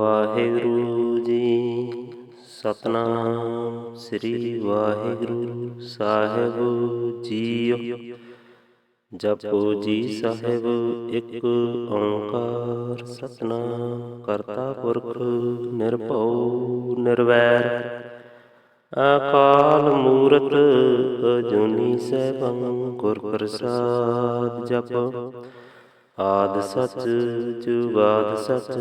ਵਾਹਿਗੁਰੂ ਜੀ। ਸਤਿਨਾਮ ਸ੍ਰੀ ਵਾਹਿਗੁਰੂ ਸਾਹਿਬ JIO. ਜਪੋ ਜੀ ਸਾਹਿਬ ਇੱਕ ਓਂਕਾਰ ਸਤਿਨਾਮ ਕਰਤਾ ਪੁਰਖ ਨਿਰਭਉ ਨਿਰਵੈਰ। ਅਕਾਲ ਮੂਰਤ ਅਜੂਨੀ ਸੈਭੰ ਗੁਰ ਪ੍ਰਸਾਦ। ਜਪ ਆਦਿ ਸਚ ਜੁਗਾਦਿ ਸਚ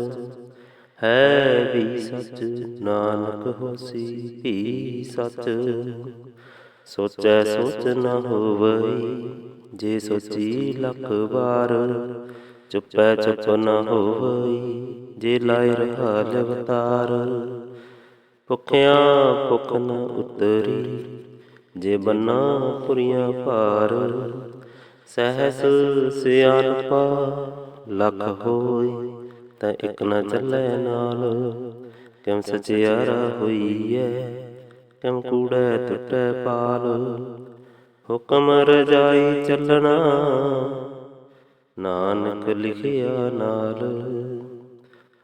ਹੈ ਵੀ ਸਚ। ਨਾਨਕ ਹੋਸੀ ਵੀ ਸਚ। ਸੋਚੈ ਸੋਚ ਨ ਹੋਵਈ ਜੇ ਸੋਚੀ ਲੱਖ ਵਾਰ। ਚੁੱਪੈ ਚੁੱਪ ਨ ਹੋਵਈ ਜੇ ਲਾਇ ਰਹਾ ਲਵਤਾਰ। ਭੁਖਿਆਂ ਭੁਖ ਨ ਉਤਰੀ ਜੇ ਬੰਨਾ ਪੁਰੀਆਂ ਭਾਰ। ਸਹਿਸ ਸਿਆਣਪਾ ਲੱਖ ਹੋਈ ਤਾਂ ਇੱਕ ਨ ਚੱਲੈ ਨਾਲ। ਕਿਮ ਸਚਿਆਰਾ ਹੋਈਐ ਕਿਮ ਕੂੜੈ ਟੁੱਟੈ ਪਾਲ। ਹੁਕਮ ਰਜਾਈ ਚੱਲਣਾ ਨਾਨਕ ਲਿਖਿਆ ਨਾਲ।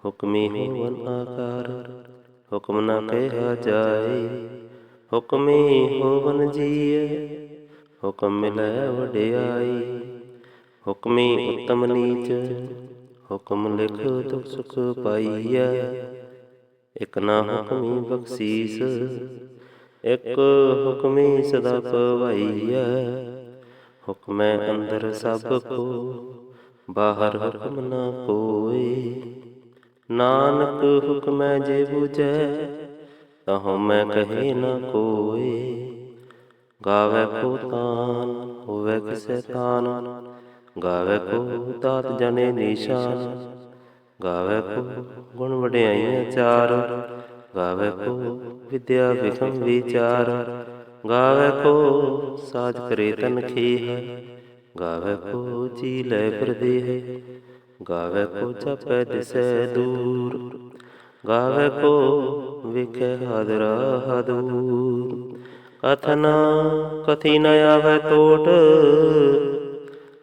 ਹੁਕਮੀ ਹੋਵਨ ਆਕਾਰ ਹੁਕਮ ਨ ਕਿਹਾ ਜਾਏ। ਹੁਕਮੀ ਹੋਵਨ ਜੀਅ ਹੁਕਮ ਮਿਲੈ ਵਡਿਆਈ। ਹੁਕਮੀ ਉੱਤਮ ਨੀਚ ਹੁਕਮ ਲਿਖ ਦੁਖ ਸੁਖ ਪਾਈਐ। ਇਕ ਨਾ ਹੁਕਮੀ ਬਖਸ਼ੀਸ ਇਕ ਹੁਕਮੀ ਸਦਾ ਭਵਾਈਐ। ਹੁਕਮੈ ਅੰਦਰ ਸਭ ਕੋ ਬਾਹਰ ਹੁਕਮ ਨਾ ਕੋਇ। ਨਾਨਕ ਹੁਕਮੈ ਜੇ ਬੁਝੈ ਤਹੁ ਮੈਂ ਕਹੇ ਨਾ ਕੋਇ। ਗਾਵੈ ਕੋ ਤਾਨ ਹੋਵੈ ਕਿਸੈ ਤਾਨ ਗਾਵੈ ਕੋ ਦਾਤ ਜਨੇ ਨੀਸ਼ਾਨ। ਗਾਵੈ ਕੋ ਗੁਣ ਵਡਿਆਈਆਂ ਚਾਰ ਗਾਵੈ ਕੋ ਵਿਦਿਆ ਵਿਖਮ ਵਿਚਾਰ। ਗਾਵੈ ਕੋ ਸਾਜ ਕਰੇ ਤਨ ਖੇਹ ਗਾਵੈ ਕੋ ਜੀ ਲੈ ਫਿਰਦੇਹ। ਗਾਵੈ ਕੋ ਜਾਪੈ ਦਿਸੈ ਦੂਰ ਗਾਵੈ ਕੋ ਵੇਖੈ ਹਾਦਰਾ ਹਾਦੂਰ। ਕਥਨਾ ਕਥੀ ਨ ਆਵੈ ਟੋਟ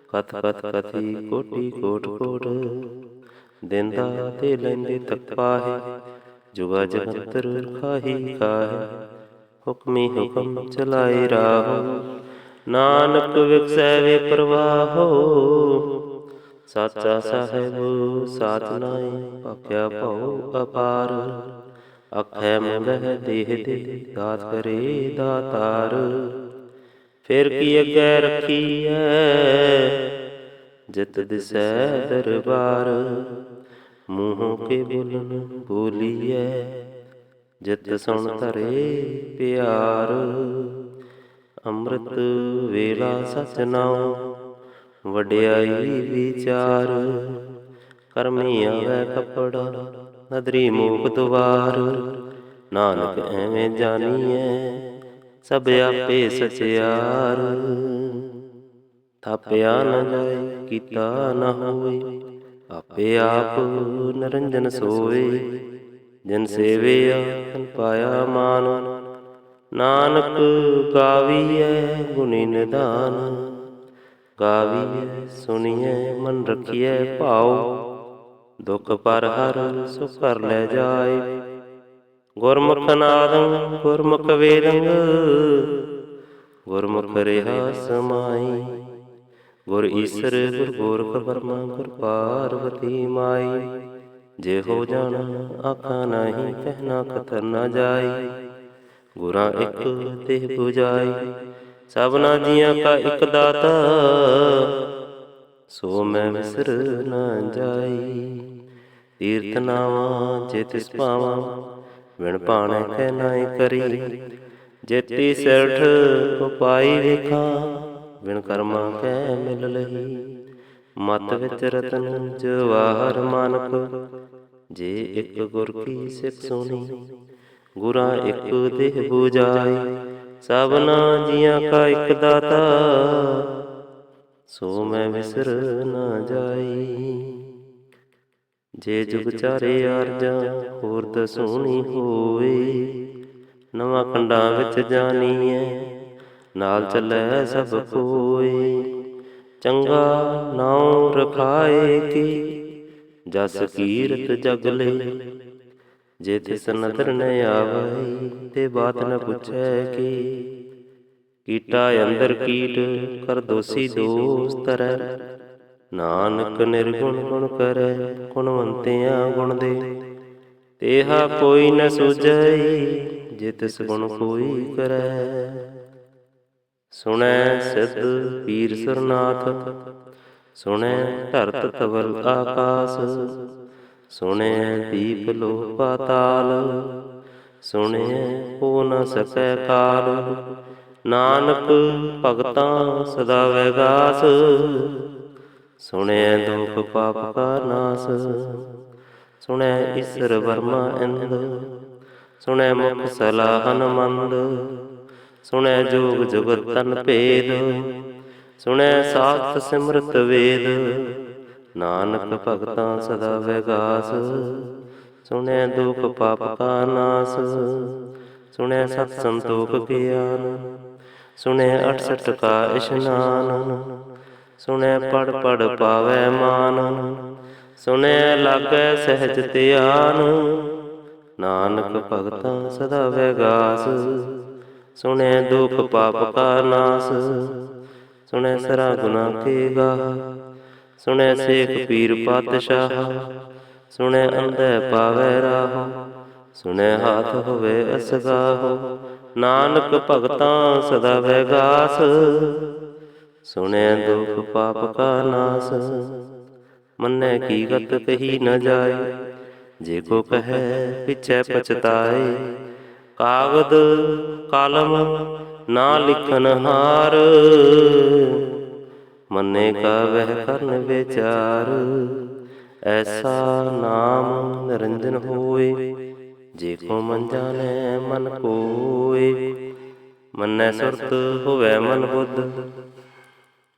ਕਥ ਕਥ ਕਥੀ ਕੋਟੀ ਕੋਟ ਕੋਟ। ਦੇਂਦਾ ਦੇ ਲੈਂਦੇ ਤਕ ਪਾਹੇ ਜੁਗਾ ਜਗੰਤਰ ਖਾਹੀ ਖਾਹੇ। ਹੁਕਮੀ ਹੁਕਮ ਚਲਾਏ ਰਾਹੋ ਨਾਨਕ ਵਿਗਸੈ ਵੇ ਪ੍ਰਵਾਹੋ। ਸਾਚਾ ਸਾਹਿਬ ਸਾਚ ਨਾਇ ਭਾਖਿਆ ਭਉ ਅਪਾਰ। ਆਖੈ ਮੂਲਹਿ ਦੇਹ ਦੇ ਦਾਤ ਕਰੇ ਦਾਤਾਰ। ਫਿਰ ਕੀ ਅੱਗੇ ਰੱਖੀਐ ਜਿਤ ਦਿਸੈ ਦਰਬਾਰ। ਮੂੰਹੋਂ ਕੇ ਬੋਲਨ ਬੋਲੀਐ ਜਿਤ ਸੁਣ ਧਰੇ ਪਿਆਰ। ਅੰਮ੍ਰਿਤ ਵੇਲਾ ਸਚ ਨਾਉ ਵਡਿਆਈ ਵਿਚਾਰ। ਕਰਮੀ ਆਵੈ ਕਪੜਾ ਨਦਰੀ ਮੂਕ ਦੁਆਰ। ਨਾਨਕ ਐਵੇਂ ਜਾਣੀਐ ਸਭ ਆਪੇ ਸਚਿਆਰ। ਥਾਪਿਆ ਨ ਜਾਏ ਕੀਤਾ ਨ ਹੋਏ ਆਪੇ ਆਪ ਨਿਰੰਜਨ ਸੋਏ। ਜਿਨ ਸੇਵਿਆ ਤਿਨ ਪਾਇਆ ਮਾਨ। ਨਾਨਕ ਗਾਵੀਐ ਗੁਣੀ ਨਿਧਾਨ। ਗਾਵੀਐ ਸੁਣੀਐ ਮਨ ਰਖੀਐ ਭਾਉ। ਦੁਖ ਪਰ ਹਰਿ ਸੁਖ ਘਰ ਲੈ ਜਾਇ। ਗੁਰਮੁਖ ਨਾਦੰ ਗੁਰਮੁਖ ਵੇਦੰ ਗੁਰਮੁਖ ਰਿਹਾ ਸਮਾਈ। ਗੁਰ ਈਸਰ ਗੁਰ ਗੋਰਖ ਬਰਮਾ ਗੁਰ ਪਾਰਵਤੀ ਮਾਈ। ਜੇ ਹੋ ਜਾਣਾ ਆਖਾਂ ਨਾਹੀ ਕਹਿਣਾ ਕਥਨ ਨ ਜਾਈ। ਗੁਰਾਂ ਇੱਕ ਦੇਹ 부ਜਾਈ ਸਭਨਾ ਜੀਆਂ ਕਾ ਇੱਕ ਦਾਤਾ। ਸੋ ਮੈਂ ਵਿਸਰ ਨ ਜਾਈ। ਤੀਰਥ ਨਾਵਾਂ ਜੇ ਤਿਸ ਭਾਵਾਂ ਵਿਣ ਭਾਣੈ ਕਹਿ ਨਾਇ ਕਰੀ। ਜੇਤੀ ਸਿਰਠ ਉਪਾਈ ਵੇਖਾਂ ਵਿਣ ਕਰਮਾਂ ਕੈ ਮਿਲ ਲਹੀ। ਮਤ ਵਿੱਚ ਰਤਨ ਜਵਾਹਰ ਮਾਨਕ ਜੇ ਇੱਕ ਗੁਰ ਕੀ ਸਿੱਖ ਸੁਣੀ। ਗੁਰਾਂ ਇੱਕ ਦੇਹ 부ਜਾਈ ਸਭਨਾ ਜੀਆਂ ਕਾ ਇੱਕ ਦਾਤਾ। ਸੋ ਮੈਂ ਵਿਸਰ ਨ ਜਾਈ। ਜੇ ਜੁਗ ਚਾਰੇ ਆਰਜਾਂ ਹੋਰ ਦਸੂਣੀ ਹੋਏ। ਨਵਾਂ ਖੰਡਾਂ ਵਿੱਚ ਜਾਣੀਐ ਨਾਲ ਚੱਲੈ ਸਭ ਕੋਇ। ਚੰਗਾ ਨਾਉ ਰਖਾਏ ਕੀ ਜਸ ਕੀਰਤ ਜਗ ਲੈ। ਜੇ ਤਿਸ ਨਦਰ ਨ ਆਵੈ ਤੇ ਬਾਤ ਨ ਪੁੱਛੈ ਕੀ। ਕੀਟਾ ਅੰਦਰ ਕੀਟ ਕਰ ਦੋਸੀ ਦੋਸ ਤਰੈ। ਨਾਨਕ ਨਿਰਗੁਣ ਗੁਣ ਕਰੈ ਗੁਣਵੰਤਿਆਂ ਗੁਣ ਦੇ। ਤੇਹਾ ਕੋਈ ਨ ਸੂਝੈ ਜੇ ਤਿਸ ਗੁਣ ਕੋਈ ਕਰੈ। ਸੁਣੈ ਸਿੱਧ ਪੀਰ ਸੁਰਨਾਥ ਸੁਣੈ ਧਰਤ ਧਵਲ ਆਕਾਸ। ਸੁਣੈ ਦੀਪ ਲੋਕ ਪਾਤਾਲ ਸੁਣੈ ਹੋ ਨ ਸਕੈ ਕਾਲ। ਨਾਨਕ ਭਗਤਾਂ ਸਦਾ ਵੈਗਾਸ। ਸੁਣਿਐ ਦੁਖ ਪਾਪ ਕਾ ਨਾਸ। ਸੁਣੈ ਈਸਰ ਵਰਮਾ ਇੰਦ। ਸੁਣੈ ਮੁਖ ਸਲਾਹਨ ਮੰਦ। ਸੁਣੈ ਜੋਗ ਜੁਗਤ ਤਨ ਭੇਦ। ਸੁਣੈ ਸਾਸਤ ਸਿਮਰਤ ਵੇਦ। ਨਾਨਕ ਭਗਤਾਂ ਸਦਾ ਵੈਗਾਸ। ਸੁਣੈ ਦੁਖ ਪਾਪ ਕਾ ਨਾਸ। ਸੁਣੈ ਸਤ ਸੰਤੋਖ ਗਿਆਨ। ਸੁਣੈ 68 ਕਾ ਇਸ਼ਨਾਨ। ਸੁਣੈ ਪੜ ਪੜ ਪਾਵੈ ਮਾਨ। ਸੁਣੈ ਲਾਗੈ ਸਹਿਜ ਧਿਆਨ। ਨਾਨਕ ਭਗਤਾਂ ਸਦਾ ਵੈਗਾਸ। ਸੁਣੈ ਦੁਖ ਪਾਪ ਕਾ ਨਾਸ। ਸੁਣੈ ਸਰਾ ਗੁਨਾ ਕੇ ਗਾਹ। ਸੁਣੈ ਸੇਖ ਪੀਰ ਪਾਤਸ਼ਾਹ। ਸੁਣੈ ਅੰਧੈ ਪਾਵੈ ਰਾਹ। ਸੁਣੈ ਹਾਥ ਹੋਵੇ ਅਸਗਾਹ। ਨਾਨਕ ਭਗਤਾਂ ਸਦਾ ਵੈਗਾਸ। ਸੁਣੈ ਦੁਖ ਪਾਪ ਕਾ ਨਾਸ। ਮੰਨੈ ਕੀ ਗਤ ਕਹੀ ਨ ਜਾਏ। ਜੇ ਕੋ ਕਹੈ ਪਿਛੈ ਪਛਤਾਏ। ਕਾਗਦ ਕਲਮ ਨਾ ਲਿਖਨ ਹਾਰ। ਮੰਨੇ ਕਾ ਵਹਿ ਕਰਨ ਵਿਚਾਰ। ਐਸਾ ਨਾਮ ਨਿਰੰਜਨ ਹੋਏ। ਜੇ ਕੋ ਮਨ ਜਾਣੈ ਮਨ ਕੋਇ। ਮੰਨੈ ਸੁਰਤ ਹੋਵੈ ਮਨ ਬੁੱਧ।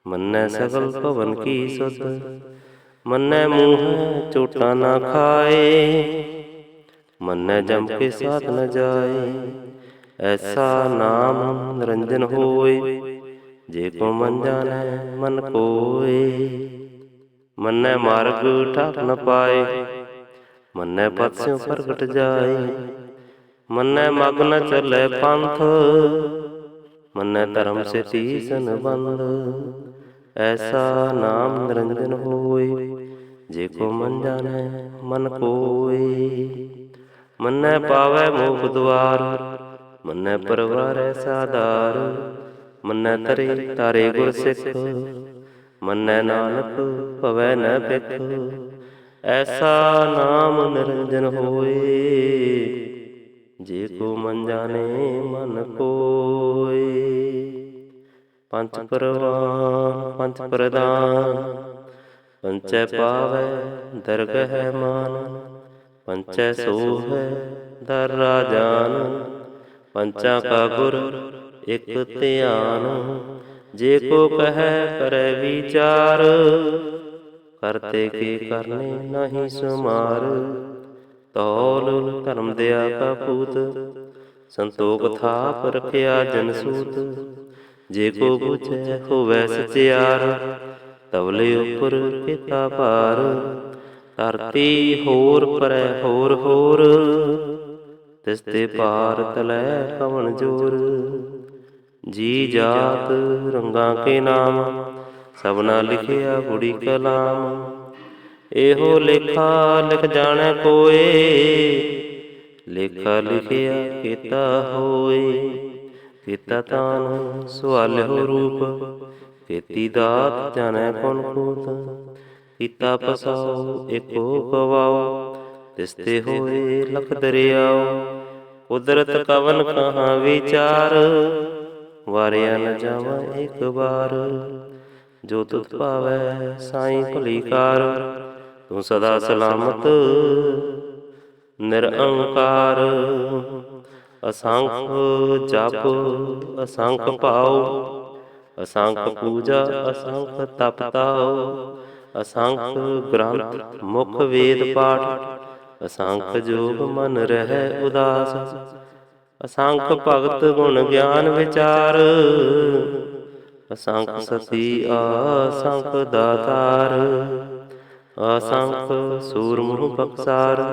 ਮੰਨੈ ਸਗਲ ਭਵਨ ਕੀ ਸੁਧ। ਮੰਨੈ ਮੂੰਹੈ ਝੂਠਾ ਨਾ ਖਾਏ। ਮੰਨੈ ਜਮ ਕੇ ਸਾਥ ਨ ਜਾਏ। ਐਸਾ ਨਾਮ ਨਿਰੰਜਨ ਹੋਏ। ਜੇ ਕੋ ਮਨ ਜਾਣੈ ਮਨ ਕੋਇ। ਮੰਨੈ ਮਾਰਗ ਠਾਕ ਨ ਪਾਏ। ਮੰਨੈ ਪਦ ਸਿਉ ਪ੍ਰਗਟ ਜਾਏ। ਮੰਨੈ ਮਗ ਨ ਚੱਲੈ ਪੰਥ। ਮੰਨੈ ਧਰਮ ਸੇ ਤੀਸਨ ਬੰਧ। ਐਸਾ ਨਾਮ ਨਿਰੰਜਨ ਹੋਏ। ਜੇ ਕੋ ਮਨ ਜਾਣੈ ਮਨ ਕੋਇ। ਮੰਨੈ ਪਾਵੈ ਮੋਖ ਦੁਆਰ। ਮੰਨੈ ਪਰਵਾਰੈ ਸਾਧਾਰ। ਮੰਨੈ ਤਰੇ ਤਾਰੇ ਗੁਰ ਸਿੱਖ। ਮੰਨੈ ਨਾਨਕ ਭਵੈ ਨ ਭਿਖ। ਐਸਾ ਨਾਮ ਨਿਰੰਜਨ ਹੋਏ। ਜੇ ਕੋ ਮਨ ਜਾਣੈ ਮਨ ਕੋਇ। ਪੰਚ ਪਰਵਾਨ ਪੰਚ ਪ੍ਰਧਾਨ। ਪੰਚੈ ਪਾਵੈ ਦਰਗਹਿ ਮਾਨ। ਪੰਚੈ ਸੋਹੈ ਦਰ ਰਾਜਾਨ। ਪੰਚਾਂ ਕਾ ਗੁਰ ਇਕ ਧਿਆਨ। ਜੇ ਕੋ ਕਹੈ ਕਰੈ ਵਿਚਾਰ। ਕਰਤੇ ਕੇ ਕਰਨੇ ਨਾਹੀ ਸੁਮਾਰ। ਤੌਲ ਧਰਮ ਦਿਆ ਕਾ ਪੂਤ। ਸੰਤੋਖ ਥਾਪ ਰਖਿਆ ਜਨ ਸੂਤ। ਜੇ ਕੋ ਬੁਝੈ ਹੋਵੈ ਸਚਿਆਰ। ਤਵਲੇ ਉਪਰ ਕੀਤਾ ਭਾਰ। ਧਰਤੀ ਹੋਰ ਪਰੈ ਹੋਰ ਹੋਰ। ਤਿਸ ਤੇ ਪਾਰ ਤਲੈ ਕਵਣ ਜੋਰ। ਜੀ ਜਾਤ ਰੰਗਾਂ ਕੇ ਨਾਮ। ਸਭਨਾ ਲਿਖਿਆ ਗੁੜੀ ਕਲਾਮ। ਇਹੋ ਲੇਖਾ ਲਿਖ ਜਾਣੈ ਕੋਇ। ਲੇਖਾ ਲਿਖਿਆ ਕੀਤਾ ਹੋਏ। ਕੀਤਾ ਤਾਨ ਸੁਆਲਿਓ ਰੂਪ। ਕੀਤੀ ਦਾਤ ਜਾਣੈ ਕੌਣ ਕੂਤ। ਕੀਤਾ ਪਸਾਉ ਏਕੋ ਗਵਾਉ। ਤਿਸ ਤੇ ਹੋਏ ਲਖ ਦਰਿਆਉ। ਕੁਦਰਤ ਕਵਨ ਕਹਾਂ ਵਿਚਾਰ। ਵਾਰਿਆ ਨ ਜਾਵਾਂ ਏਕ ਬਾਰ। ਜੋ ਤੁਧ ਭਾਵੈ ਸਾਈਂ ਭਲੀ ਕਾਰ। ਤੂੰ ਸਦਾ ਸਲਾਮਤ ਨਿਰਅੰਕਾਰ। ਅਸੰਖ ਜਪ ਅਸੰਖ ਭਾਉ। ਅਸੰਖ ਪੂਜਾ ਅਸੰਖ ਤਪ ਤਾਉ। ਅਸੰਖ ਗ੍ਰੰਥ ਮੁਖ ਵੇਦ ਪਾਠ। ਅਸੰਖ ਜੋਗ ਮਨ ਰਹਿ ਉਦਾਸ। ਅਸੰਖ ਭਗਤ ਗੁਣ ਗਿਆਨ ਵਿਚਾਰ। ਅਸੰਖ ਸਤੀ ਅਸੰਖ ਦਾਤਾਰ। ਅਸੰਖ ਸੂਰਮੁ ਬਖਸਾਰ।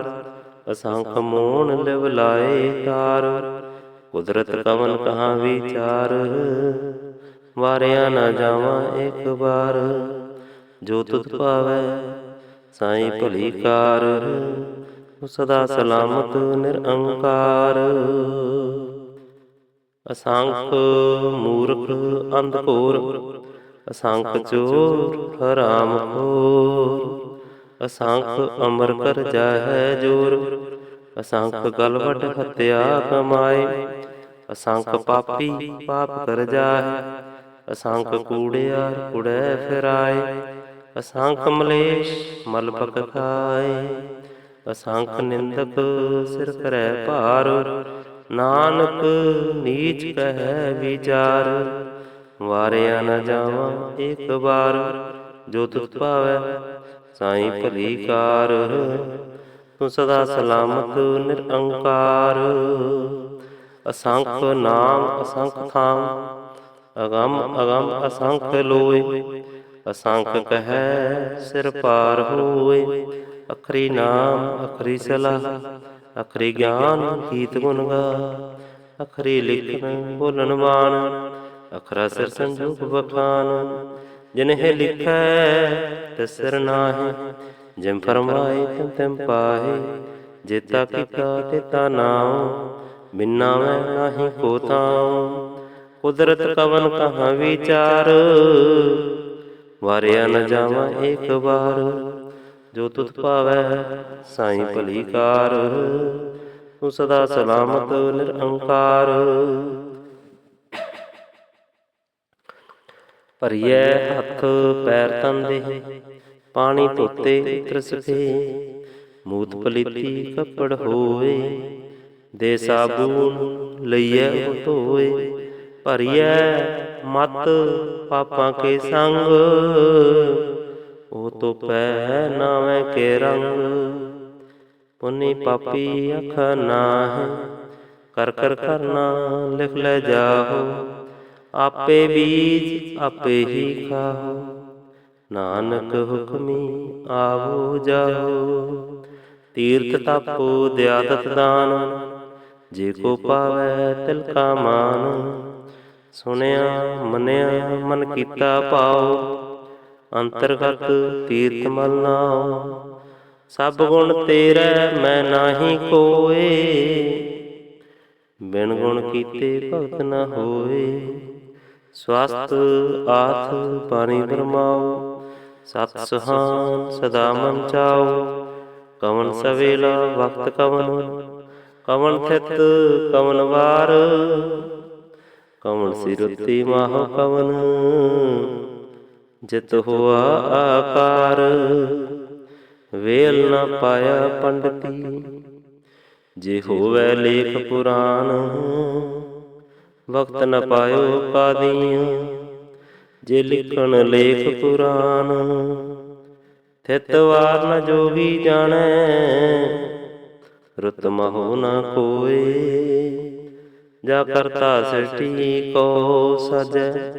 असंख मोन लिव लाए तार। कुदरत कवन कहाँ विचार, वारिया न जावा एक बार। जो तुध पावै साईं भली कार, सदा सलामत निरअंकार। असंख मूर्ख अंधघोर, असंख चोर हराम खोर। असंख अमर कर जाहै जोर, असंख गलवट हत्या कमाए। असंख पापी पाप कर जाहै, असंख कूड़ियार कुड़ै फिराए। असंख मलेश मल पक खाए, असंख निंदक सिर करै भार। नानक नीच कहै विचार, वारिया न जावा एक बार। जो तुध पावै साईं भली कार, तू सदा सलामत निरअंकार। असंख नाम असंख थाम, अगम अगम असंख लोय। असंख कहै सिर पार होय, अखरी नाम अखरी सलाह। अखरी ज्ञान गीत गुण गा, अखरी लिखन बोलन बाण। अखरा सिर संजोग बखान, जिन्हें लिखै तिस सिर नाहि। जिम फरमाए तिम तिम पाहे, जेता कीता तेता नाम। बिना मैं नाही को ताऊं, कुदरत कवन कहाँ विचार। वारिया न जावा एक बार। जो तुध पावै साईं भली कार, तू सदा सलामत निरअंकार। ਭਰੀਐ ਹੱਥ ਪੈਰ ਤਨ ਦੇ, ਪਾਣੀ ਧੋਤੇ ਉਤਰ ਸਕੇ। ਮੂਤ ਪਲੀਤੀ ਕੱਪੜ ਹੋਏ, ਦੇ ਸਾਬੂਨ ਲਈਐ ਉਹ ਧੋਏ। ਭਰੀਐ ਮਤ ਪਾਪਾਂ ਕੇ ਸੰਗ, ਉਹ ਧੋਪੈ ਨਾਵੇਂ ਕੇ ਰੰਗ। ਪੁੰਨੀ ਪਾਪੀ ਆਖਾ ਨਾਹੀਂ, ਕਰ ਕਰ ਕਰਨਾ ਲਿਖ ਲੈ ਜਾਹੋ। आपे बीज आपे ही खाओ, नानक हुक्मी आवो जाओ। तीर्थ तापो दयादत दान, जे को पावै तिल का मान। सुनिया मनिया मन कीता पाओ, अंतरगत तीर्थ मल नाओ। सब गुण तेरै मैं नाही कोय, बिन गुण कीते भगत न होए। ਸਵਸਤ ਆਥ ਬਾਣੀ ਬਰਮਾਓ, ਸਤ ਸੁਹਾਨ ਸਦਾ ਮਨ ਚਾਓ। ਕਵਨ ਸਵੇਲਾ ਵਕਤ ਕਵਨ, ਕਵਨ ਥਿਤ ਕਵਨ ਵਾਰ। ਕਵਨ ਸਿਰੁਤੀ ਮਾਹੁ ਕਵਨ, ਜਿਤ ਹੋਆ ਆਕਾਰ। ਵੇਲ ਨ ਪਾਇਆ ਪੰਡਤੀ, ਜੇ ਹੋਵੈ ਲੇਖ ਪੁਰਾਨ। ਵਕਤ ਨ ਪਾਇਓ ਕਾਦੀਆਂ, ਜੇ ਲਿਖਣ ਲੇਖ ਪੁਰਾਨ। ਥਿਤ ਵਾਰ ਨ ਜੋਗੀ ਜਾਣੈ, ਰੁਤ ਮਹੋ ਨ ਕੋਇ। ਜਾ ਕਰਤਾ ਸ੍ਰਿਸ਼ਟੀ ਕੋ ਸਾਜੈ,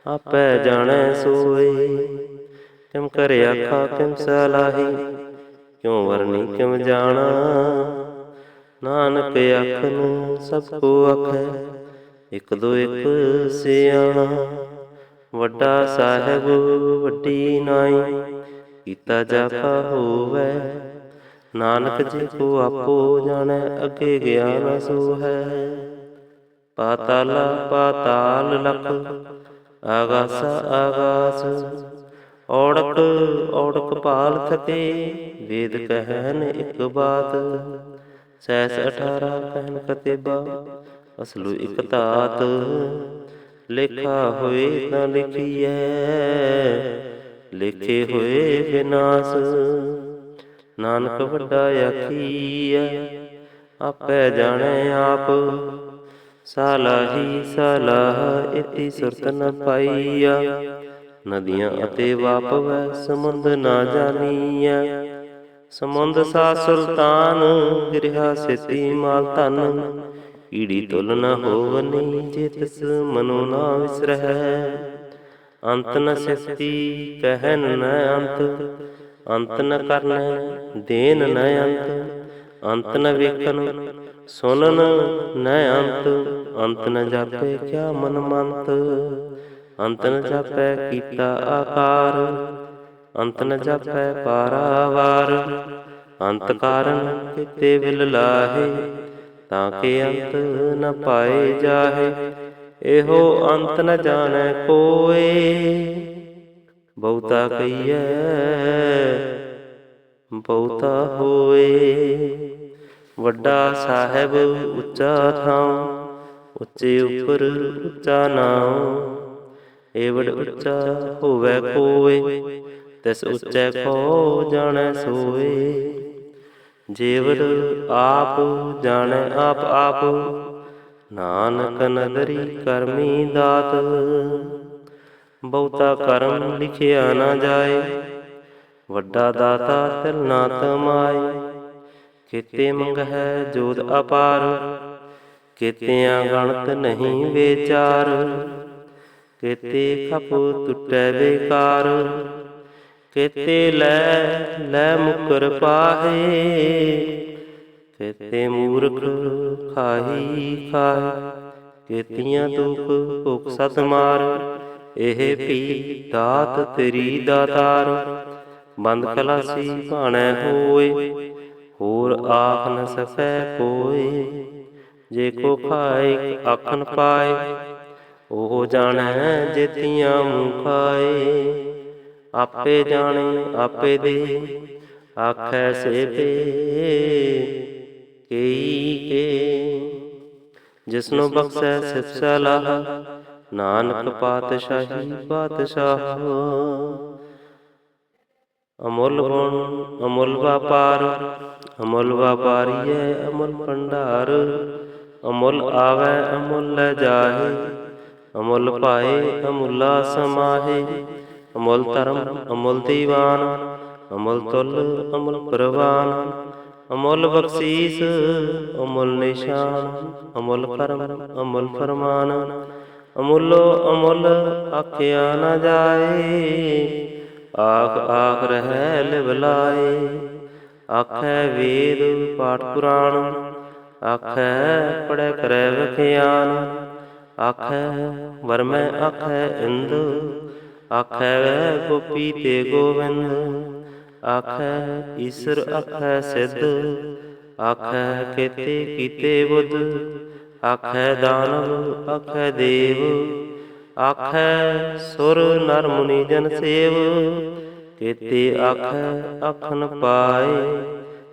ਆਪੈ ਜਾਣੈ ਸੋਇ। ਕਿਮ ਕਰ ਆਖਾ ਕਿਮ ਸਲਾਹੀ, ਕਿਉ ਵਰਨੀ ਕਿਮ ਜਾਣਾ। ਨਾਨਕ ਆਖਨ ਸਭ ਕੋ ਆਖੈ, ਇਕ ਦੋ ਇਕ ਸਿਆਣਾ। ਵੱਡਾ ਸਾਹਿਬ ਵੱਡੀ ਨਾਈ, ਕੀਤਾ ਜਾਪਾ ਹੋਵੈ। ਨਾਨਕ ਜੀ ਕੋ ਆਪੋ ਜਾਣੈ, ਅੱਗੇ ਗਿਆਨ ਸੋ ਹੈ। ਪਾਤਾਲਾ ਪਾਤਾਲ ਲਖ, ਆਗਾਸਾ ਆਗਾਸ। ਔੜਕ ਔੜਕ ਭਾਲ ਥਕੇ, ਵੇਦ ਕਹਿਨ ਇਕ ਬਾਤ। ਸਹਿਸ 18 ਕਹਿਨ ਕਤੇਬਾ, ਅਸਲੁ ਇਕ ਧਾਤ। ਲੇਖਾ ਹੋਏ ਤਾਂ ਲਿਖੀਐ, ਲੇਖੇ ਹੋਏ ਵਿਨਾਸ਼। ਨਾਨਕ ਵੱਡਾ ਆਖੀਐ, ਆਪੇ ਜਾਣੈ ਆਪ। ਸਾਲਾਹੀ ਸਾਲਾਹ ਇਤੀ ਸੁਰਤ ਨ ਪਾਈਆ, ਨਦੀਆਂ ਅਤੇ ਵਾਪਵੈ ਸਮੁੰਦ ਨਾ ਜਾਣੀਐ। ਸਮੁੰਦ ਸਾ ਸੁਲਤਾਨ, ਗਿਰਿਆ ਸੇਤੀ ਮਾਲ ਧਨ। ਕੀੜੀ ਤੁਲ ਨ ਹੋਵਨੀ, ਜੇ ਤਿਸ ਮਨੋ ਨਾ ਵਿਸਰਹਿ। ਅੰਤ ਨ ਸਿਫਤੀ ਕਹਿਨ ਨ ਅੰਤ, ਅੰਤ ਨ ਕਰਨੈ ਦੇਨ ਨ ਅੰਤ। ਅੰਤ ਨ ਵੇਖਨ ਸੁਨਨ ਨ ਅੰਤ, ਅੰਤ ਨ ਜਾਪੇ ਕਿਆ ਮਨ ਮੰਤ। ਅੰਤ ਨ ਜਾਪੈ ਕੀਤਾ ਆਕਾਰ, ਅੰਤ ਨ ਜਾਪੈ ਪਾਰਾਵਾਰ। ਅੰਤ ਕਾਰਨ ਕਿਤੇ ਵਿਲ ਲਾਹੇ, ਤਾਂ ਕਿ ਅੰਤ ਨ ਪਾਏ ਜਾਹੇ। ਇਹੋ ਅੰਤ ਨ ਜਾਣੈ ਕੋਇ, ਬਹੁਤਾ ਕਹੀਐ ਬਹੁਤਾ ਹੋਏ। ਵੱਡਾ ਸਾਹਿਬ ਉੱਚਾ ਥਾਂ, ਉੱਚੇ ਉੱਪਰ ਉੱਚਾ ਨਾਉ। ਏਵੜ ਉੱਚਾ ਹੋਵੈ ਕੋਇ, ਤਿਸ ਉੱਚੈ ਕੋ ਜਾਣੈ ਸੋਏ। ਜੇਵੜ ਆਪ ਜਾਣੈ ਆਪ ਆਪ, ਨਾਨਕ ਨਦਰੀ ਕਰਮੀ ਦਾਤ। ਬਹੁਤਾ ਕਰਮ ਲਿਖਿਆ ਨਾ ਜਾਏ, ਵੱਡਾ ਦਾਤਾ ਤਿਲ ਨਾ ਤਮਾਏ। ਕਿਤੇ ਮੰਗਹਿ ਜੋਤ ਅਪਾਰ, ਕਿਤਿਆਂ ਗਣਤ ਨਹੀਂ ਵਿਚਾਰ। ਕਿਤੇ ਖਪ ਟੁੱਟੈ ਬੇਕਾਰ, ਕਿਤੇ ਲੈ ਲੈ ਮੁਕਰ ਪਾਹੇ। ਕਿਤੇ ਮੂਰਖ ਖਾਹੀ ਖਾਹੇ, ਕਿਤੀਆਂ ਦੁਖ ਭੁਖ ਸਤ ਮਾਰ। ਇਹ ਭੀ ਦਾਤ ਤੇਰੀ ਦਾਤਾਰ, ਬੰਦ ਖਲਾਸੀ ਭਾਣੈ ਹੋਏ। ਹੋਰ ਆਖ ਨ ਸਕੈ ਕੋਇ, ਜੇ ਕੋ ਖਾਏ ਆਖਣ ਪਾਏ। ਉਹ ਜਾਣੈ ਜੇਤੀਆਂ ਮੂੰਹ ਖਾਏ, ਆਪੇ ਜਾਣੇ ਆਪੇ ਦੇ। ਆਖੈ ਸੇ ਪੇ ਕਈ ਕੇ, ਜਿਸਨੂੰ ਬਖਸ਼ੈ ਸਿਫ ਸਲਾਹ। ਨਾਨਕ ਪਾਤਸ਼ਾਹੀ ਪਾਤਸ਼ਾਹ। ਅਮੁੱਲ ਗੁਣ ਅਮੁੱਲ ਵਾਪਾਰ, ਅਮੁੱਲ ਵਾਪਾਰੀਐ ਅਮੁੱਲ ਭੰਡਾਰ। ਅਮੁੱਲ ਆਵੈ ਅਮੁੱਲ ਲੈ ਜਾਹੇ, ਅਮੁੱਲ ਪਾਏ ਅਮੁੱਲਾ ਸਮਾਹੇ। ਅਮੁੱਲ ਧਰਮ ਅਮੁੱਲ ਦੀਵਾਨ, ਅਮੁੱਲ ਤੁਲ ਅਮੁੱਲ ਪ੍ਰਵਾਨ। ਅਮੁੱਲ ਬਖਸ਼ੀਸ ਅਮੁੱਲ ਨਿਸ਼ਾਨ, ਅਮੁੱਲ ਕਰਮ ਅਮੁੱਲ ਫਰਮਾਨ। ਅਮੁੱਲੋ ਅਮੁੱਲ ਆਖਿਆ ਨਾ ਜਾਏ, ਆਖ ਆਖ ਰਹਿ ਲਿਵ ਲਾਏ। ਆਖੈ ਵੇਦ ਪਾਠ ਪੁਰਾਣ, ਆਖੈ ਪੜ੍ਹੈ ਕਰੈ ਵਖਿਆਨ। ਆਖੈ ਵਰਮੈ ਆਖੈ ਇੰਦ, ਆਖੈ ਗੋਪੀ ਤੇ ਗੋਵਿੰਦ। ਆਖੈ ਈਸਰ ਆਖੈ ਸਿੱਧ, ਆਖੈ ਕੇਤੇ ਕੀਤੇ ਬੁੱਧ। ਆਖੈ ਦਾਨਵ ਆਖੈ ਦੇਵ, ਆਖੈ ਸੁਰ ਨਰ ਮੁਨੀ ਜਨ ਸੇਵ। ਕੇਤੇ ਆਖੈ ਆਖਣ ਪਾਏ,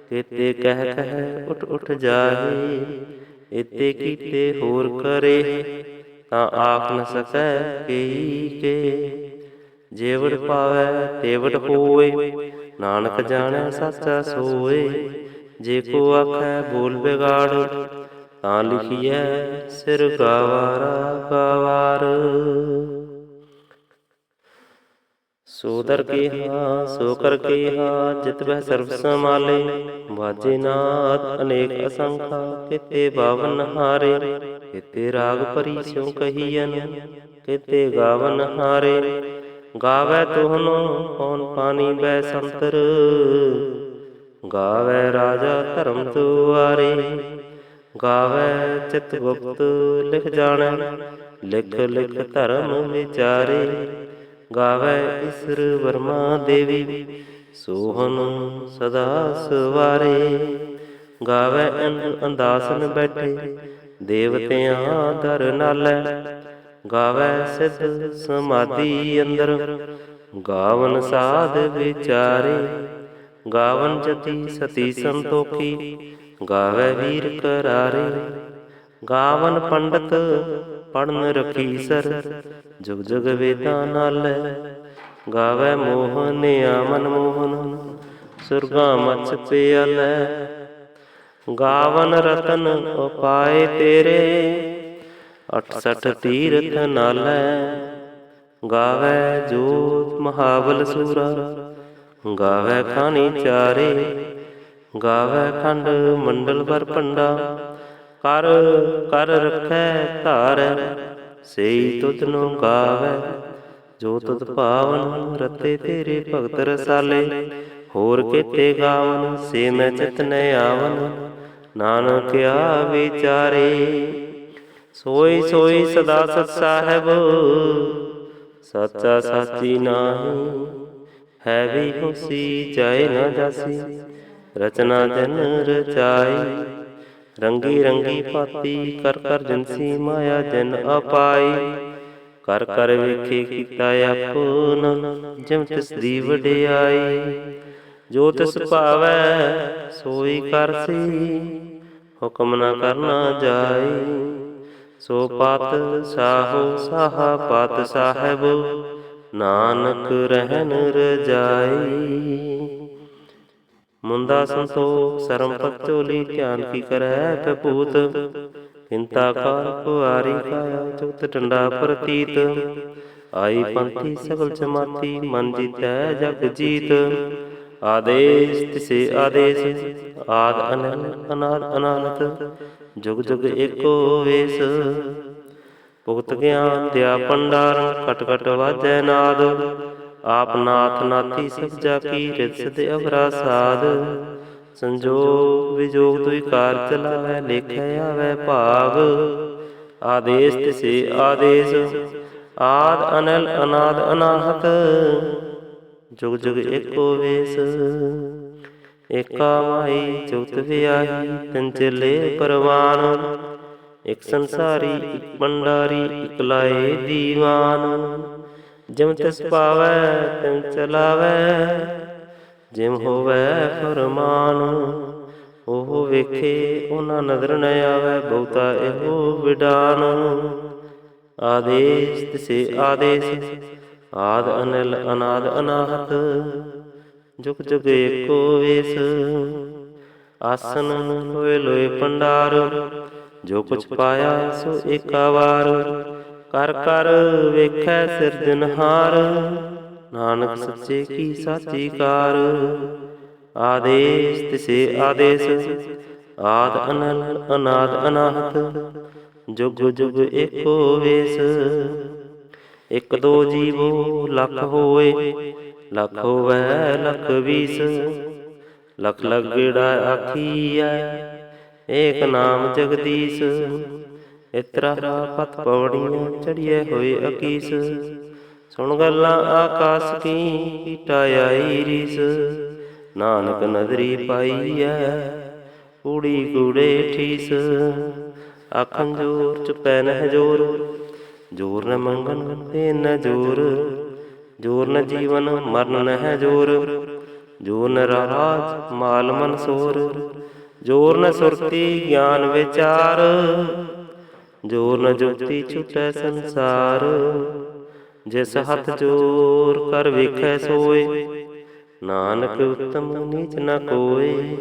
ਕੇਤੇ ਕਹਿ ਕਹਿ ਉਠ ਉਠ ਜਾਹੇ। ਇਤੇ ਕੀਤੇ ਹੋਰ ਕਰੇ, ਤਾਂ ਆਖ ਨ ਸਕੈ ਕਈ ਕੇ। ਜੇਵੜ ਪਾਵੈ ਤੇਵੜ ਹੋਏ, ਨਾਨਕ ਜਾਣੈ ਸਾਚਾ ਸੋਏ। ਜੇ ਕੋ ਆਖੈ ਬੋਲ ਬਿਗਾੜ, ਤਾਂ ਲਿਖੀਐ ਸਿਰ ਗਾਵਾਰਾ ਗਾਵਾਰ। ਸੋ ਦਰ ਕੇਹਾ ਸੋ ਕਰ ਕੇਹਾ, ਜਿਤ ਬਹਿ ਸਰਬ ਸਮਾਲੇ। ਵਾਜੇ ਨਾਦ ਅਨੇਕ ਅਸੰਖਾ, ਕਿਤੇ ਬਾਵਨ ਹਾਰੇ। ਕਿਤੇ ਰਾਗ ਭਰੀ ਸਿਉ ਕਹੀਐਨ, ਕਿਤੇ ਗਾਵਨ ਹਾਰੇ। ਗਾਵੈ ਤੋਹਨੋ ਪੌਣ ਪਾਣੀ ਬੈ ਸੰਤਰ, ਗਾਵੈ ਰਾਜਾ ਧਰਮ ਦੁਆਰੇ। ਗਾਵੈ ਚਿਤ ਗੁਪਤ ਲਿਖ ਜਾਣੈ, ਲਿਖ ਲਿਖ ਧਰਮ ਵਿਚਾਰੇ। ਗਾਵੈ ਈਸਰ ਵਰਮਾ ਦੇਵੀ, ਸੋਹਨ ਸਦਾ ਸਵਾਰੇ। ਗਾਵੈ ਇੰਦ ਅੰਦਾਸਨ ਬੈਠੇ, ਦੇਵਤਿਆਂ ਦਰ ਨਾਲੈ। ਗਾਵੈ ਸਿੱਧ ਸਮਾਧੀ ਅੰਦਰ, ਗਾਵਨ ਸਾਧ ਵਿਚਾਰੇ। ਗਾਵਨ ਜਤੀ ਸਤੀ ਸੰਤੋਖੀ, ਗਾਵੈ ਵੀਰ ਕਰਾਰੇ। ਗਾਵਨ ਪੰਡਤ ਪੜਨ ਰਖੀਸਰ, ਜੁਗ ਜੁਗ ਵੇਦਾਂ ਨਾਲੈ। ਗਾਵੈ ਮੋਹਨਿਆ ਮਨ ਮੋਹਨ, ਸੁਰਗਾਂ ਮਛ ਪਿਆਲੈ। ਗਾਵਨ ਰਤਨ ਉਪਾਏ ਤੇਰੇ, 68 ਤੀਰਥ ਨਾਲੈ। ਗਾਵੈ ਜੋਤ ਮਹਾਬਲ ਸੂਰਾ, ਗਾਵੈ ਖਾਣੀ ਚਾਰੇ। ਗਾਵੈ ਖੰਡ ਮੰਡਲ ਵਰ ਭੰਡਾ, ਕਰ ਕਰ ਰਖੈ ਧਾਰੈ। ਸਈ ਤੁਧ ਨੂੰ ਗਾਵੈ, ਜੋ ਤੁਧ ਭਾਵਨ ਰਤੇ ਤੇਰੇ ਭਗਤ ਰਸਾਲੇ। ਹੋਰ ਕੀਤੇ ਗਾਵਨ, ਸੇ ਮੈਂ ਚਿਤ ਨ ਆਵਨ। ਨਾਨਕ ਆ ਵਿਚਾਰੇ, ਸੋਈ ਸੋਈ ਸਦਾ ਸਤ ਸਾਹਿਬ। ਸਾਚਾ ਸਾਚੀ ਨਾਹੀ, ਹੈ ਵੀ ਹੋਸੀ ਜਾਏ ਨਾ ਜਾਸੀ। ਰਚਨਾ ਜਨ ਰਚਾਈ, ਰੰਗੀ ਰੰਗੀ ਭਾਤੀ। ਕਰ ਕਰ ਜਿਨਸੀ ਮਾਇਆ ਜਨ ਆਪਾਈ। ਕਰ ਕਰ ਵੇਖੇ ਕੀਤਾ ਆਪਨ, ਜਿਮ ਤਿਸ ਦੀ ਵਡਿਆਈ। ਜੋ ਤਿਸ ਭਾਵੈ ਸੋਈ ਕਰਸੀ, ਹੁਕਮ ਨ ਕਰਨਾ ਜਾਈ। ਸੋ ਪਤ ਸਾਹੋ ਸਾਹਾ ਪਤ ਸਾਹਿਬ, ਨਾਨਕ ਰਹਿਨ ਰਜਾਈ। ਮੁੰਦਾ ਸੰਤੋਖ ਸਰਮ ਪਤ ਝੋਲੀ, ਧਿਆਨ ਕੀ ਕਰੈ ਭੂਤ। ਕਿੰਤਾ ਕਾਰ ਕੁਆਰੀ ਕਾਇਆ, ਚੁਗਤ ਟੰਡਾ ਪ੍ਰਤੀਤ। ਆਈ ਪੰਥੀ ਸਗਲ ਜਮਾਤੀ, ਮਨ ਜੀਤੈ ਜਗ ਜੀਤ। ਆਦੇਸ ਤਿਸੇ ਆਦੇਸ, ਆਦ ਅਨਲ ਅਨਾਦ ਅਨਾਹਤ। ਜੁਗ ਜੁਗ ਏਕੋ ਵੇਸ, ਭੁਗਤ ਗਿਆਨ ਦਿਆ ਭੰਡਾਰਨ। ਘਟ ਘਟ ਵਾਜੈ ਨਾਦ, ਆਪ ਨਾਥ ਨਾਥੀ ਸਭ ਜਾ ਕੀ। ਰਿਤ ਸਿਧ ਅਵਰਾ ਸਾਧ, ਸੰਜੋਗ ਵਿਜੋਗ ਦੁਇ ਕਾਰ ਚਲਾਵੈ। ਲੇਖੈ ਆਵੈ ਭਾਗ, ਆਦੇਸ ਤਿਸੇ ਆਦੇਸ। ਆਦ ਅਨਲ ਅਨਾਦ ਅਨਾਹਤ, ਜੁਗ ਜੁਗ ਏਕੋ ਵੇਸ। ਏਕਾ ਮਾਈ ਜੁਗਤ ਵਿਆਹੀ, ਤਿਨ ਚੇਲੇ ਪਰਵਾਨ। ਇਕ ਸੰਸਾਰੀ ਇਕ ਭੰਡਾਰੀ, ਇਕ ਲਾਏ ਦੀਵਾਨ। ਜਿਮ ਤਿਸ ਭਾਵੈ ਤਿਮ ਚਲਾਵੈ, ਜਿਮ ਹੋਵੈ ਫਰਮਾਨ। ਉਹ ਵੇਖੇ ਉਹਨਾਂ ਨਦਰ ਨ ਆਵੈ, ਬਹੁਤਾ ਇਹੋ ਵਿਡਾਨ। ਆਦੇਸ ਤਿਸੇ ਆਦੇਸ, ਆਦ ਅਨਲ ਅਨਾਦ ਅਨਾਹਤ। ਜੁਗ ਜੁਗ ਏਕੋ ਵੇਸ, ਆਸਨ ਲੋਏ ਲੋਏ ਭੰਡਾਰ। ਜੋ ਕੁਛ ਪਾਇਆ ਸੋ ਏਕਾ ਵਾਰ, ਕਰ ਕਰ ਵੇਖੈ ਸਿਰਜਨਹਾਰ। ਨਾਨਕ ਸੱਚੇ ਕੀ ਸਾਚੀ ਕਾਰ। ਆਦੇਸ ਤਿਸੇ ਆਦੇਸ, ਆਦ ਅਨਲ ਅਨਾਦ ਅਨਾਹਤ। ਜੁਗ ਜੁਗ ਏਕੋ ਵੇਸ। ਇਕ ਦੋ ਜੀਵੋ ਲੱਖ ਹੋਏ, ਲੱਖ ਹੋਵੈ ਲੱਖ ਵੀਸ। ਲਖ ਲਖ ਗੇੜਾ ਆਖੀਐ, ਏਕ ਨਾਮ ਜਗਦੀਸ਼। ਇਤਰਾ ਪਤ ਪੌੜੀਆਂ, ਚੜੀਏ ਹੋਏ ਅਕੀਸ। ਸੁਣ ਗੱਲਾਂ ਆਕਾਸ ਕੀ, ਕੀਟਾ ਆਈ ਰੀਸ। ਨਾਨਕ ਨਦਰੀ ਪਾਈਐ, ਕੂੜੀ ਕੂੜੇ ਠੀਸ। ਆਖਣ ਜੋਰ ਚੁਪੈ ਨਹਿ ਜੋਰ, ਜੋਰ ਨ ਮੰਗਣ ਤੇ ਨ ਜੋਰ। ਜੋਰ ਨ ਜੀਵਨ ਮਰਨ ਨਹਿ ਜੋਰ, ਜੋਰ ਨ ਰਾਜ ਮਾਲ ਮਨਸੋਰ। ਜੋਰ ਨ ਸੁਰਤੀ ਗਿਆਨ ਵਿਚਾਰ, ਜੋਰ ਨ ਜੁਗਤੀ ਛੁਟੈ ਸੰਸਾਰ। ਜਿਸ ਹੱਥ ਜੋਰ ਕਰ ਵੇਖੈ ਸੋਏ, ਨਾਨਕ ਉਤਮ ਨੀਚ ਨ ਕੋਏ।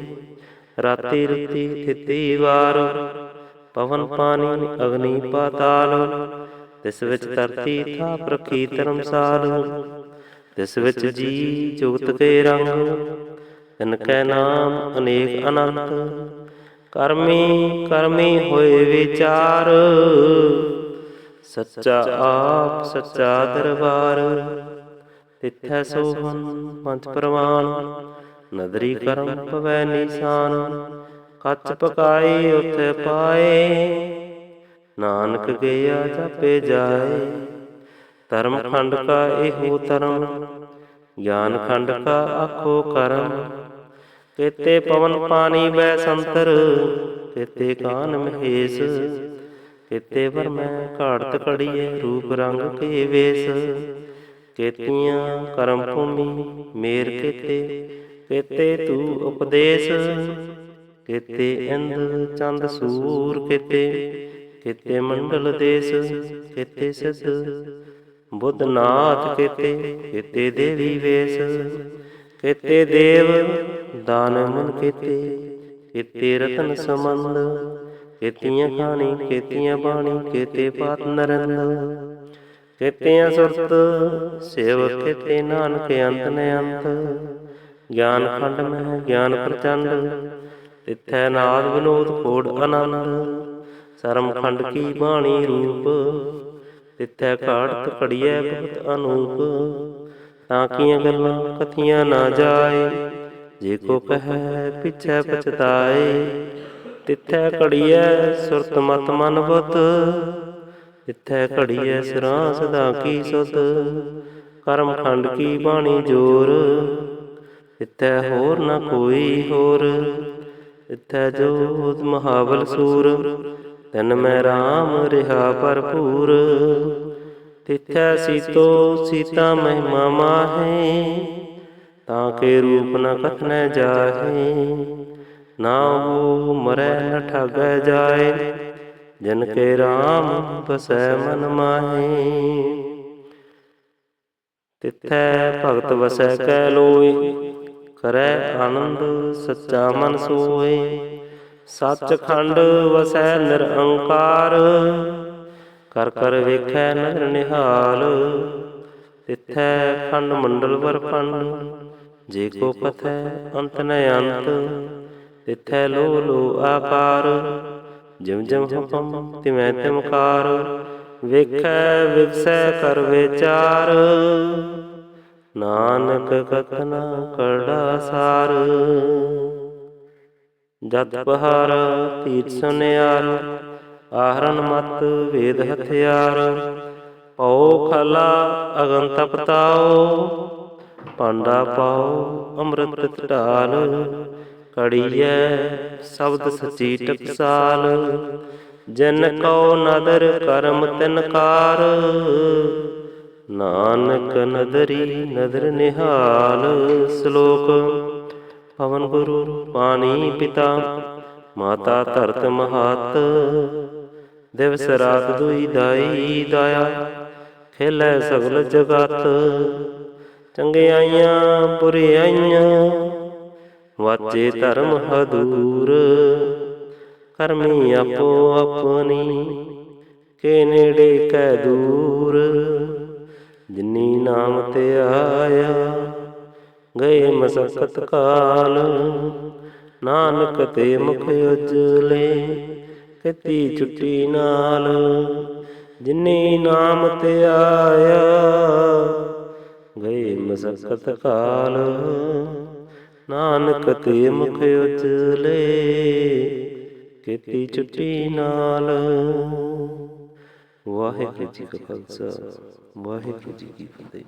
ਰਾਤੀ ਰੁਤੀ ਥਿਤੀ ਵਾਰ, ਪਵਨ ਪਾਣੀ ਅਗਨੀ ਪਾਤਾਲ। ਤਿਸ ਵਿੱਚ ਧਰਤੀ ਥਾਪ ਰਖੀ ਧਰਮਸਾਲ। ਤਿਸ ਵਿੱਚ ਜੀ ਜੁਗਤ ਕੇ ਰੰਗ, ਤਿਨ ਕੈ ਨਾਮ ਅਨੇਕ ਅਨੰਤ। ਕਰਮੀ ਕਰਮੀ ਹੋਏ ਵਿਚਾਰ, ਸੱਚਾ ਆਪ ਸੱਚਾ ਦਰਬਾਰ। ਤਿਥੈ ਸੋਹਨ ਪੰਚ ਪ੍ਰਵਾਨ, ਨਦਰੀ ਕਰਮ ਪਵੈ ਨੀਸਾਨ। ਕੱਚ ਪਕਾਈ ਉਥੇ ਪਾਏ, ਨਾਨਕ ਗਿਆ ਜਾਪੇ ਜਾਏ। ਧਰਮ ਖੰਡ ਕਾ ਇਹੋ ਧਰਮ, ਗਿਆਨ ਖੰਡ ਕਾ ਆਖੋ ਕਰਮ। ਕੇਤੇ ਪਵਨ ਪਾਣੀ ਬੈ ਸੰਤਰ, ਕੇਤੇ ਕਾਨ ਮਹੇਸ਼। ਕੇਤੇ ਵਰਮੈ ਘਾੜਤ ਘੜੀਐ, ਰੂਪ ਰੰਗ ਕੇ ਵੇਸ। ਕੇਤੀਆਂ ਕਰਮ ਭੂਮੀ ਮੇਰ ਕੇਤੇ, ਕੇਤੇ ਤੂ ਉਪਦੇਸ। ਕੇਤੇ ਇੰਦ ਚੰਦ ਸੂਰ ਕੇਤੇ, ਕੇਤੇ ਮੰਡਲ ਦੇਸ। ਕੇਤੇ ਸਿੱਧ ਬੁੱਧ ਨਾਥ ਕੇਤੇ, ਕੇਤੇ ਦੇਵੀ ਵੇਸ। ਕੇਤੇ ਦੇਵ ਦਾਨ ਮਨ ਕੇਤੇ, ਕੇਤੇ ਰਤਨ ਸਮੰਦ। ਕੇਤੀਆਂ ਖਾਣੀ ਕੇਤੀਆਂ ਬਾਣੀ, ਕੇਤੇ ਪਾਤ ਨਰਿੰਦ। ਕੇਤੀਆਂ ਸੁਰਤ ਸੇਵਕ ਕੇਤੇ, ਨਾਨਕ ਅੰਤ ਨ ਅੰਤ। ਗਿਆਨ ਖੰਡ ਮਹਿ ਗਿਆਨ ਪ੍ਰਚੰਡ, ਤਿਥੈ ਨਾਦ ਵਿਨੋਦ ਖੋੜ ਆਨੰਦ। ਸਰਮ ਖੰਡ ਕੀ ਬਾਣੀ ਰੂਪ, ਤਿਥੈ ਘਾੜਤ ਘੜੀਐ ਬਹੁਤ ਅਨੂਪ। ਤਾਂ ਕੀਆਂ ਗੱਲਾਂ ਕਥੀਆਂ ਨਾ ਜਾਏ, ਜੇ ਕੋ ਕਹੈ ਪਿਛੈ ਪਛਤਾਏ। ਤਿਥੈ ਘੜੀਐ ਸੁਰਤ ਮਤ ਮਨ ਬੁੱਧ, ਤਿਥੈ ਘੜੀਐ ਸਿਰਾਂ ਸਦਾ ਕੀ ਸੁਧ। ਕਰਮ ਖੰਡ ਕੀ ਬਾਣੀ ਜੋਰ, ਤਿਥੈ ਹੋਰ ਨ ਕੋਈ ਹੋਰ। ਤਿਥੈ ਜੋਤ ਮਹਾਬਲ ਸੂਰ, ਤਨ ਮੈਂ ਰਾਮ ਰਿਹਾ ਭਰਪੂਰ। ਤਿਥੈ ਸੀਤੋ ਸੀਤਾ ਮਹਿਮਾ ਮਾਹੇ, ਤਾਂ ਕੇ ਰੂਪ ਨ ਕਥਨੈ ਜਾਹੇ। ਨਾ ਉਹ ਮਰੈ ਨ ਠਾਗੈ ਜਾਏ, ਜਨ ਕੇ ਰਾਮ ਬਸੈ ਮਨ ਮਾਹੇ। ਤਿਥੈ ਭਗਤ ਵਸੈ ਕੈ ਲੋਏ, ਕਰੈ ਆਨੰਦ ਸੱਚਾ ਮਨ ਸੋਏ। ਸੱਚ ਖੰਡ ਵਸੈ ਨਿਰੰਕਾਰ, ਕਰ ਕਰ ਵੇਖੈ ਨਦਰ ਨਿਹਾਲ। ਤਿਥੈ ਖੰਡ ਮੰਡਲ ਬਰਖੰਡ, ਜੇ ਕੋ ਕਥੈ ਅੰਤ ਨ ਅੰਤ। ਤਿਥੈ ਲੋ ਲੋ ਆਕਾਰ, ਜਿਮ ਜਿਮ ਹੁਕਮ ਤਿਵੈ ਤਿਮ ਕਾਰ। ਵੇਖੈ ਵਿਗਸੈ ਕਰ ਵਿਚਾਰ, ਨਾਨਕ ਕਥਨ ਕਰੜਾ ਸਾਰ। ਜਤ ਪਹਾਰ ਤੀਰਥ ਸੁਨਿਆਰ, ਆਹਰਨ ਮਤ ਵੇਦ ਹਥਿਆਰ। ਪਉ ਖਲਾ ਅਗਨ ਤਪ ਤਾਉ, ਭਾਂਡਾ ਪਾਉ ਅੰਮ੍ਰਿਤ ਢਾਲ। ਘੜੀਐ ਸ਼ਬਦ ਸੱਚੀ ਟਕਸਾਲ, ਜਿਨ ਕਉ ਨਦਰ ਕਰਮ ਤਿਨ ਕਾਰ। ਨਾਨਕ ਨਦਰੀ ਨਦਰ ਨਿਹਾਲ। ਸ਼ਲੋਕ। ਪਵਨ ਗੁਰੂ ਪਾਣੀ ਪਿਤਾ, ਮਾਤਾ ਧਰਤ ਮਹਤ। ਦਿਵਸ ਰਾਤ ਦੁਈ ਦਾਈ ਦਾਇਆ, ਖੇਲੈ ਸਗਲ ਜਗਤ। ਚੰਗਿਆਈਆਂ ਬੁਰਿਆਈਆਂ, ਵਾਚੇ ਧਰਮ ਹਦੂਰ। ਕਰਮੀ ਆਪੋ ਆਪਣੀ, ਕੇ ਨੇੜੇ ਕੈ ਦੂਰ। ਜਿਨੀ ਨਾਮ ਤੇ ਆਇਆ, ਗਏ ਮਸਕਤ ਕਾਲ। ਨਾਨਕ ਤੇ ਮੁਖ ਉਜਲੇ, ਕੀਤੀ ਛੁੱਟੀ ਨਾਲ। ਜਿਨੀ ਨਾਮ ਤੇ ਆਇਆ, ਗਏ ਮਸਕਤ ਕਾਲ। ਨਾਨਕ ਤੇ ਮੁਖ ਉਜਲੇ, ਕੀਤੀ ਛੁੱਟੀ ਨਾਲ। ਵਾਹਿਗੁਰੂ ਜੀ ਕਾ ਖਾਲਸਾ, ਵਾਹਿਗੁਰੂ ਜੀ ਕੀ ਫਤਿਹ।